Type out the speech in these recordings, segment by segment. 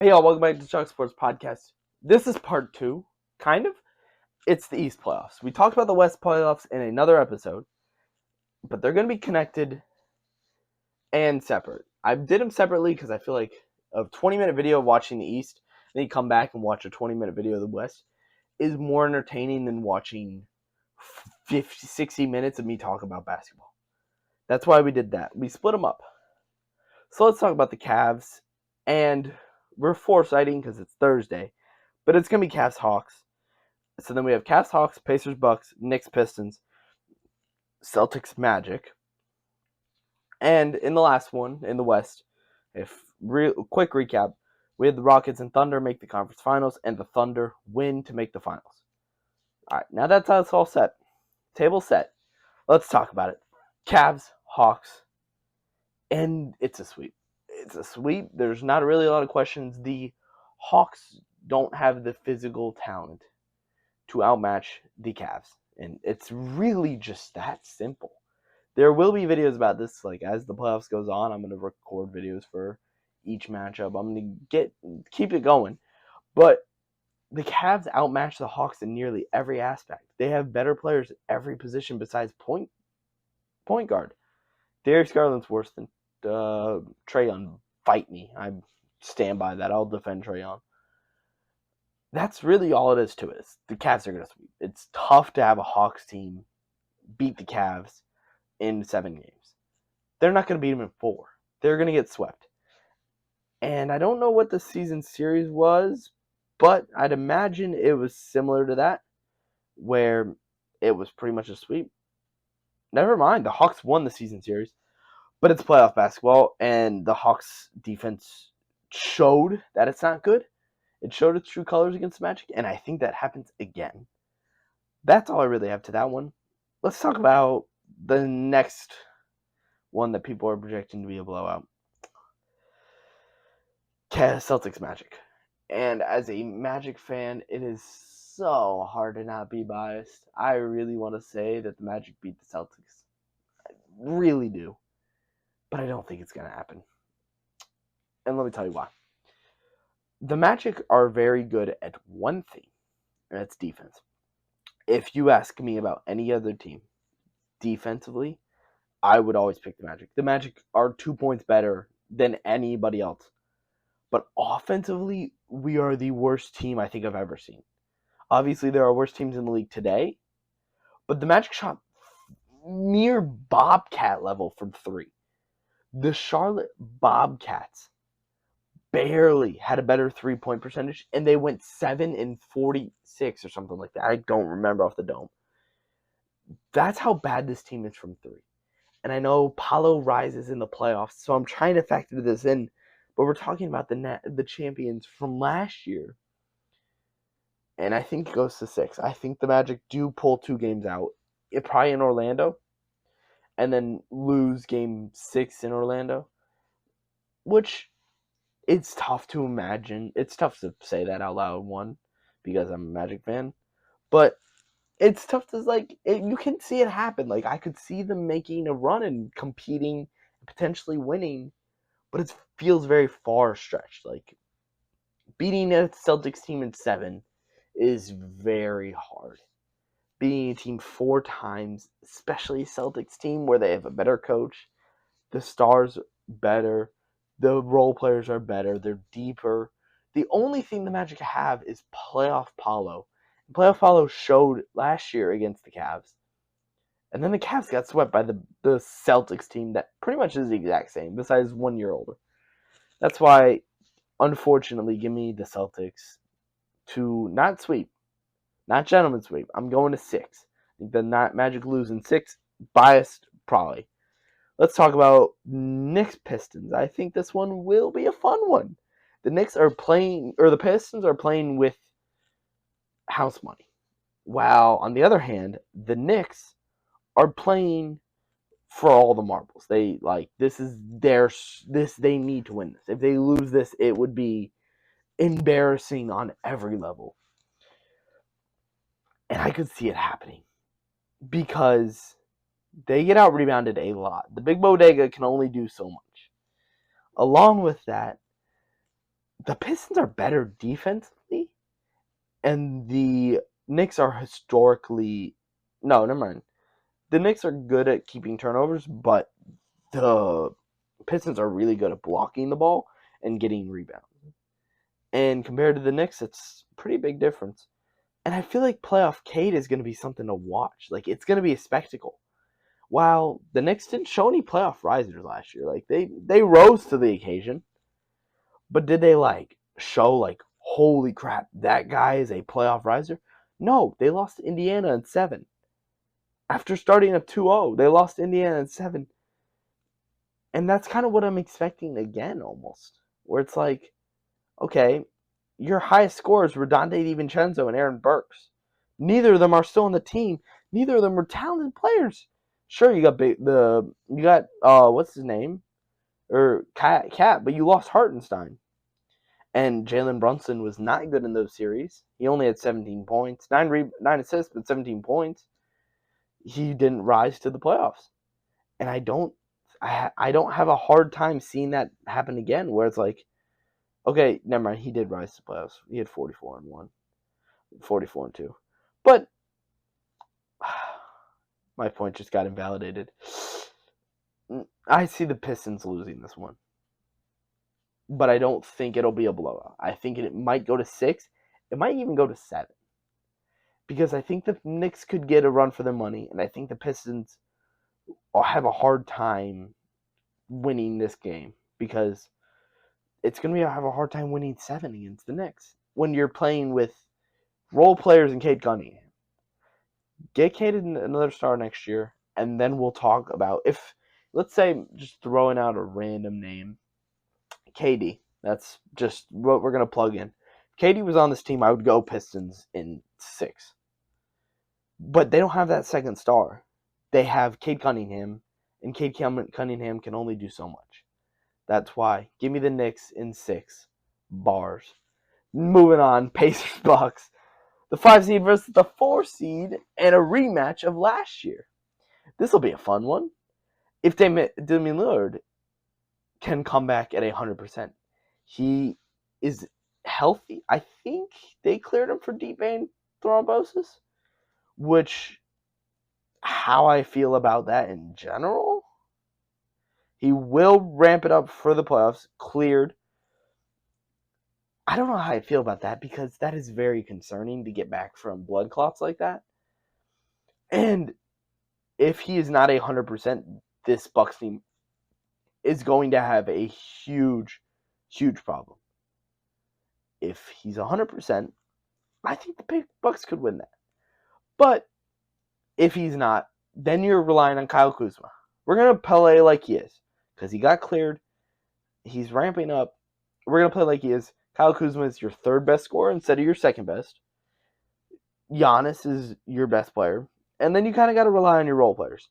Hey y'all, welcome back to Chuck Sports Podcast. This is part 2, kind of. It's the East playoffs. We talked about the West playoffs in another episode, but they're going to be connected and separate. I did them separately because I feel like a 20-minute video of watching the East, then you come back and watch a 20-minute video of the West, is more entertaining than watching 50, 60 minutes of me talk about basketball. That's why we did that. We split them up. So let's talk about the Cavs, and we're foresighting because it's Thursday, but it's going to be Cavs Hawks. So then we have Cavs Hawks, Pacers Bucks, Knicks Pistons, Celtics Magic. And in the last one, in the West, quick recap, we had the Rockets and Thunder make the conference finals, and the Thunder win to make the finals. All right, now that's how it's all set. Table set. Let's talk about it. Cavs, Hawks, and it's a sweep. It's a sweep. There's not really a lot of questions. The Hawks don't have the physical talent to outmatch the Cavs. And it's really just that simple. There will be videos about this, like as the playoffs goes on. I'm going to record videos for each matchup. I'm going to keep it going. But the Cavs outmatch the Hawks in nearly every aspect. They have better players at every position besides point guard. Darius Garland's worse than Trae Young. Fight me. I stand by that. I'll defend Trae Young. That's really all it is to it. The Cavs are going to sweep. It's tough to have a Hawks team beat the Cavs in 7 games. They're not going to beat them in 4. They're going to get swept. And I don't know what the season series was, but I'd imagine it was similar to that, where it was pretty much a sweep. Never mind, the Hawks won the season series, but it's playoff basketball, and the Hawks defense showed that it's not good. It showed its true colors against the Magic, and I think that happens again. That's all I really have to that one. Let's talk about the next one that people are projecting to be a blowout. Celtics Magic. And as a Magic fan, it is so hard to not be biased. I really want to say that the Magic beat the Celtics. I really do. But I don't think it's going to happen. And let me tell you why. The Magic are very good at one thing, and that's defense. If you ask me about any other team, defensively, I would always pick the Magic. The Magic are 2 points better than anybody else. But offensively, we are the worst team I think I've ever seen. Obviously, there are worse teams in the league today, but the Magic shot near Bobcat level from 3. The Charlotte Bobcats barely had a better 3-point percentage, and they went 7-46 or something like that. I don't remember off the dome. That's how bad this team is from 3. And I know Paolo rises in the playoffs, so I'm trying to factor this in. But we're talking about the champions from last year. And I think it goes to 6. I think the Magic do pull 2 games out. Probably in Orlando. And then lose game 6 in Orlando. Which, it's tough to imagine. It's tough to say that out loud, one, because I'm a Magic fan. But it's tough to, you can see it happen. Like, I could see them making a run and competing, potentially winning. But it feels very far stretched. Like, beating a Celtics team in 7 is very hard. Beating a team 4 times, especially a Celtics team where they have a better coach, the stars better, the role players are better, they're deeper. The only thing the Magic have is playoff Paolo. Playoff Paolo showed last year against the Cavs. And then the Cavs got swept by the Celtics team that pretty much is the exact same, besides 1 year older. That's why, unfortunately, give me the Celtics to not sweep. Not gentleman sweep. I'm going to 6. I think the Magic lose in 6. Biased, probably. Let's talk about Knicks Pistons. I think this one will be a fun one. The Pistons are playing with house money. While, on the other hand, the Knicks are playing for all the marbles. They they need to win this. If they lose this, it would be embarrassing on every level. And I could see it happening because they get out rebounded a lot. The big bodega can only do so much. Along with that, the Pistons are better defensively, and the Knicks are historically no, never mind. The Knicks are good at keeping turnovers, but the Pistons are really good at blocking the ball and getting rebounds. And compared to the Knicks, it's a pretty big difference. And I feel like playoff Cade is going to be something to watch. Like, it's going to be a spectacle. While the Knicks didn't show any playoff risers last year, like they rose to the occasion, but did they show holy crap, that guy is a playoff riser? No, they lost to Indiana in 7. After starting at 2-0, they lost to Indiana in 7. And that's kind of what I'm expecting again, almost. Where it's like, okay, your highest scorers were Donte DiVincenzo and Aaron Burks. Neither of them are still on the team. Neither of them were talented players. Sure, you got what's his name, or Cat, but you lost Hartenstein, and Jalen Brunson was not good in those series. He only had 17 points, 9 assists, but 17 points. He didn't rise to the playoffs, and I don't have a hard time seeing that happen again. Where it's like, okay, never mind. He did rise to playoffs. He had 44-1, 44-2. But my point just got invalidated. I see the Pistons losing this one, but I don't think it'll be a blowout. I think it might go to 6. It might even go to 7, because I think the Knicks could get a run for their money, and I think the Pistons will have a hard time winning this game, because it's going to have a hard time winning 7 against the Knicks when you're playing with role players and Cade Cunningham. Get Cade another star next year, and then we'll talk about if, let's say, just throwing out a random name, KD. That's just what we're going to plug in. If KD was on this team, I would go Pistons in 6. But they don't have that second star. They have Cade Cunningham, and Cade Cunningham can only do so much. That's why. Give me the Knicks in 6. Bars. Moving on, Pacers Bucks. The 5 seed versus the 4 seed, and a rematch of last year. This will be a fun one. If Damian Lillard can come back at 100%. He is healthy. I think they cleared him for deep vein thrombosis, which, how I feel about that in general, he will ramp it up for the playoffs, cleared. I don't know how I feel about that, because that is very concerning to get back from blood clots like that. And if he is not 100%, this Bucks team is going to have a huge, huge problem. If he's 100%, I think the Bucks could win that. But if he's not, then you're relying on Kyle Kuzma. We're going to play like he is, because he got cleared. He's ramping up. We're going to play like he is. Kyle Kuzma is your 3rd best scorer instead of your 2nd best. Giannis is your best player. And then you kind of got to rely on your role players.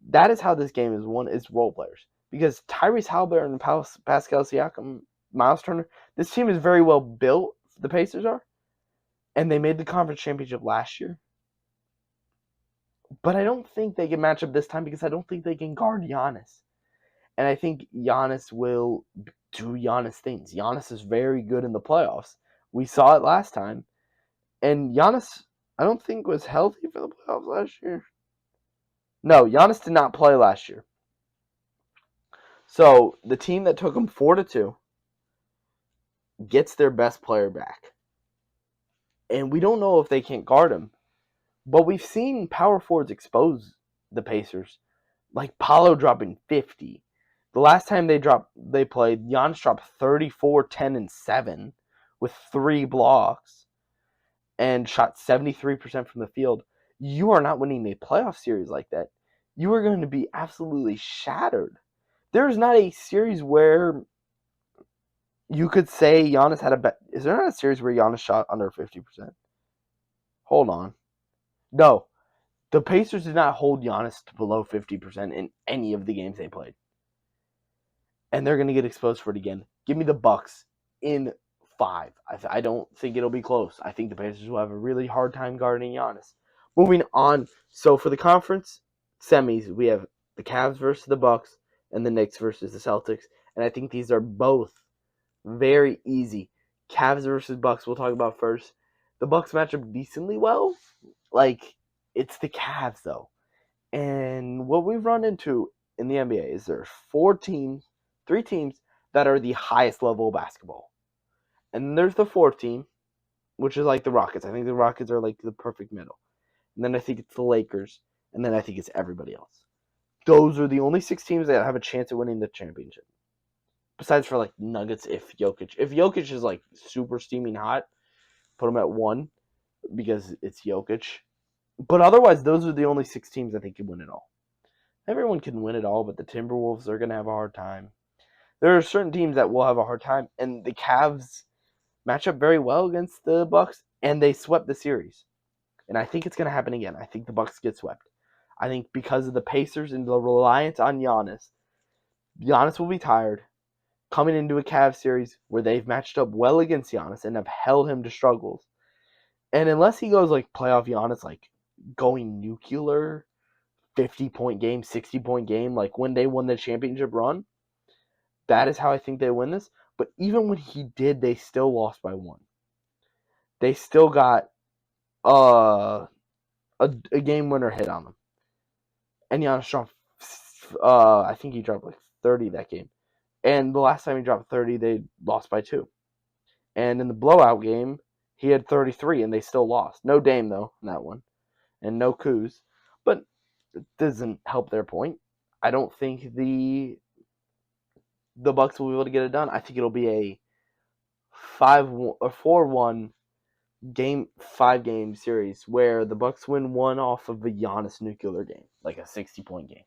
That is how this game is won, is role players. Because Tyrese Haliburton and Pascal Siakam, Miles Turner, this team is very well built, the Pacers are. And they made the conference championship last year. But I don't think they can match up this time, because I don't think they can guard Giannis. And I think Giannis will do Giannis things. Giannis is very good in the playoffs. We saw it last time. And Giannis, I don't think, was healthy for the playoffs last year. No, Giannis did not play last year. So the team that took him 4-2 gets their best player back. And we don't know if they can't guard him. But we've seen power forwards expose the Pacers. Like Paolo dropping 50. The last time they played, Giannis dropped 34, 10, and 7 with 3 blocks and shot 73% from the field. You are not winning a playoff series like that. You are going to be absolutely shattered. There's not a series where you could say Giannis had is there not a series where Giannis shot under 50%? Hold on. No. The Pacers did not hold Giannis to below 50% in any of the games they played. And they're going to get exposed for it again. Give me the Bucks in 5. I don't think it'll be close. I think the Pacers will have a really hard time guarding Giannis. Moving on. So for the conference semis, we have the Cavs versus the Bucks and the Knicks versus the Celtics. And I think these are both Very easy. Cavs versus Bucks. We'll talk about first. The Bucks match up decently well. Like, it's the Cavs though, and what we've run into in the NBA is there's three teams that are the highest level of basketball, and then there's the fourth team, which is like the Rockets. I think the Rockets are like the perfect middle, and then I think it's the Lakers, and then I think it's everybody else. Those are the only six teams that have a chance at winning the championship. Besides for like Nuggets, if Jokic is like super steaming hot, put him at one because it's Jokic. But otherwise, those are the only six teams I think can win it all. Everyone can win it all, but the Timberwolves are going to have a hard time. There are certain teams that will have a hard time, and the Cavs match up very well against the Bucks, and they swept the series. And I think it's going to happen again. I think the Bucks get swept. I think because of the Pacers and the reliance on Giannis, Giannis will be tired coming into a Cavs series where they've matched up well against Giannis and have held him to struggles. And unless he goes like playoff Giannis, like going nuclear, 50-point game, 60-point game, like when they won the championship run, that is how I think they win this. But even when he did, they still lost by one. They still got a game winner hit on them. And Giannis dropped, I think he dropped like 30 that game. And the last time he dropped 30, they lost by 2. And in the blowout game, he had 33, and they still lost. No Dame, though, in that one. And no Kuz. But it doesn't help their point. I don't think the Bucks will be able to get it done. I think it'll be a 4-1 game, 5-game series where the Bucks win one off of a Giannis nuclear game, like a 60-point game.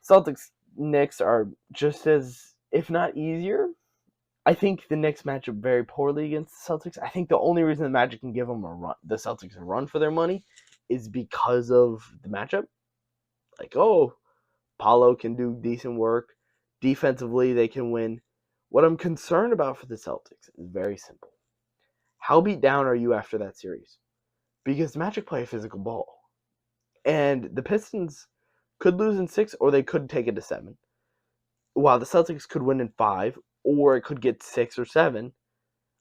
Celtics Knicks are just as, if not easier. I think the Knicks match up very poorly against the Celtics. I think the only reason the Magic can give them the Celtics a run for their money is because of the matchup. Like, oh, Paolo can do decent work. Defensively, they can win. What I'm concerned about for the Celtics is very simple. How beat down are you after that series? Because the Magic play a physical ball. And the Pistons could lose in 6, or they could take it to 7. While the Celtics could win in 5, or it could get 6 or 7.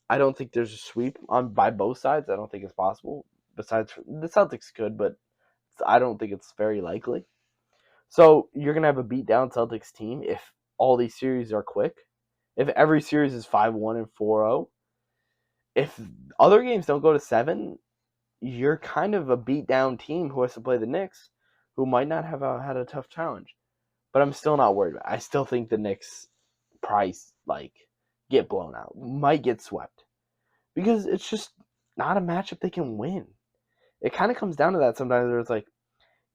I don't think there's a sweep by both sides. I don't think it's possible. Besides, the Celtics could, but I don't think it's very likely. So you're going to have a beat-down Celtics team if all these series are quick. If every series is 5-1 and 4-0. If other games don't go to 7, you're kind of a beat-down team who has to play the Knicks, who might not have had a tough challenge. But I'm still not worried about it. I still think the Knicks get blown out. Might get swept. Because it's just not a matchup they can win. It kind of comes down to that sometimes where it's like,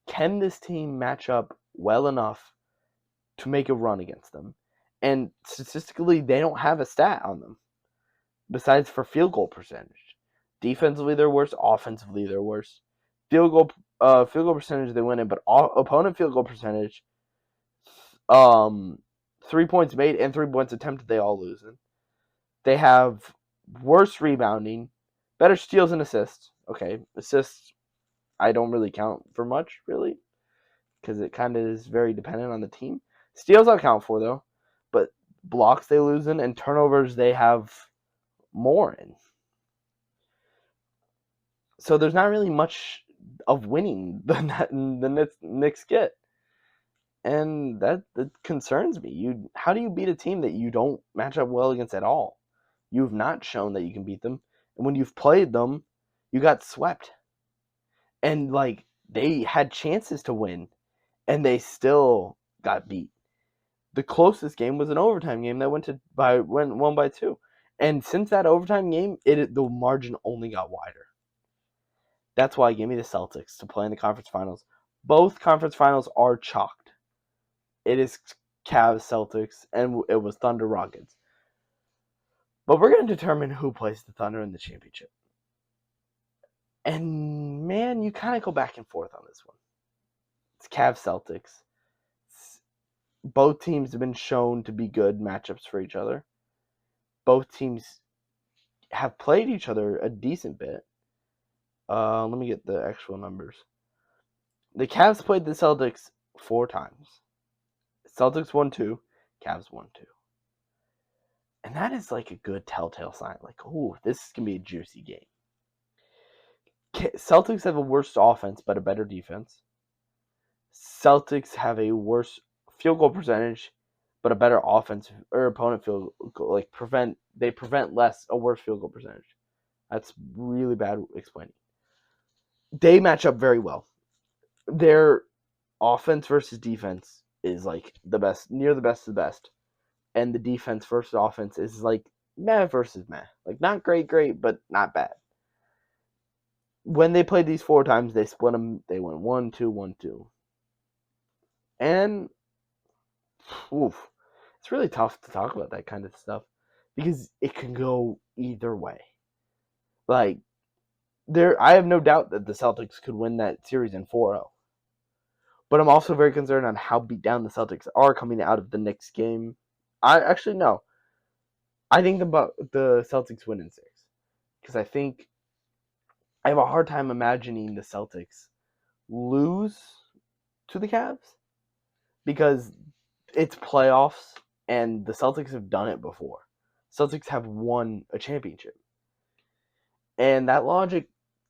can this team match up well enough to make a run against them? And statistically, they don't have a stat on them besides for field goal percentage. Defensively, they're worse. Offensively, they're worse. Field goal percentage, they win it, but opponent field goal percentage, 3 points made and 3 points attempted, they all lose in. They have worse rebounding, better steals and assists. Okay, assists I don't really count for much, really, because it kind of is very dependent on the team. Steals I'll count for, though, but blocks they lose in, and turnovers they have more in. So there's not really much of winning the Knicks get. And that concerns me. How do you beat a team that you don't match up well against at all? You've not shown that you can beat them. And when you've played them, you got swept. And they had chances to win, and they still got beat. The closest game was an overtime game that won by 2. And since that overtime game, the margin only got wider. That's why I gave me the Celtics to play in the conference finals. Both conference finals are chalked. It is Cavs Celtics, and it was Thunder Rockets. But we're going to determine who plays the Thunder in the championship. And man, you kind of go back and forth on this one. It's Cavs Celtics. Both teams have been shown to be good matchups for each other. Both teams have played each other a decent bit. Let me get the actual numbers. The Cavs played the Celtics 4 times. Celtics won 2, Cavs won 2. And that is like a good telltale sign. Like, oh, this can be a juicy game. Celtics have a worse offense, but a better defense. Celtics have a worse field goal percentage, but a better offense or opponent field goal. Like they prevent less a worse field goal percentage. That's really bad explaining. They match up very well. Their offense versus defense is like the best, near the best of the best, and the defense versus offense is like meh versus meh. Like not great, but not bad. When they played these 4 times, they split them. They went 1-2, 1-2, and oof, it's really tough to talk about that kind of stuff because it can go either way. Like I have no doubt that the Celtics could win that series in 4-0. But I'm also very concerned on how beat down the Celtics are coming out of the Knicks game. I actually no. I think the Celtics win in 6 because I have a hard time imagining the Celtics lose to the Cavs because it's playoffs and the Celtics have done it before. Celtics have won a championship. And that logic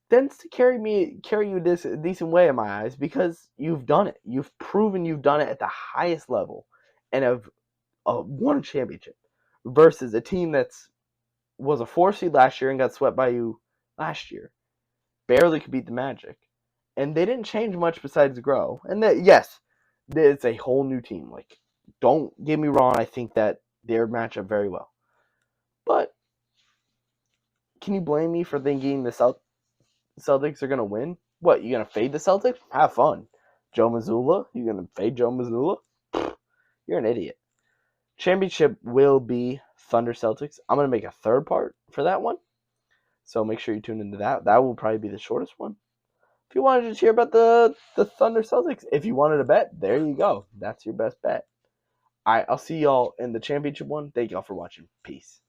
tends to carry you this a decent way in my eyes because you've done it. You've proven you've done it at the highest level and have won a championship versus a team that's was a 4 seed last year and got swept by you last year. Barely could beat the Magic. And they didn't change much besides grow. And yes, it's a whole new team. Like, don't get me wrong, I think that they match up very well. But can you blame me for thinking the Celtics are going to win? What, you going to fade the Celtics? Have fun. Joe Mazzulla? You going to fade Joe Mazzulla? You're an idiot. Championship will be Thunder Celtics. I'm going to make a third part for that one. So make sure you tune into that. That will probably be the shortest one. If you wanted to hear about the Thunder Celtics, if you wanted to bet, there you go. That's your best bet. All right, I'll see y'all in the championship one. Thank y'all for watching. Peace.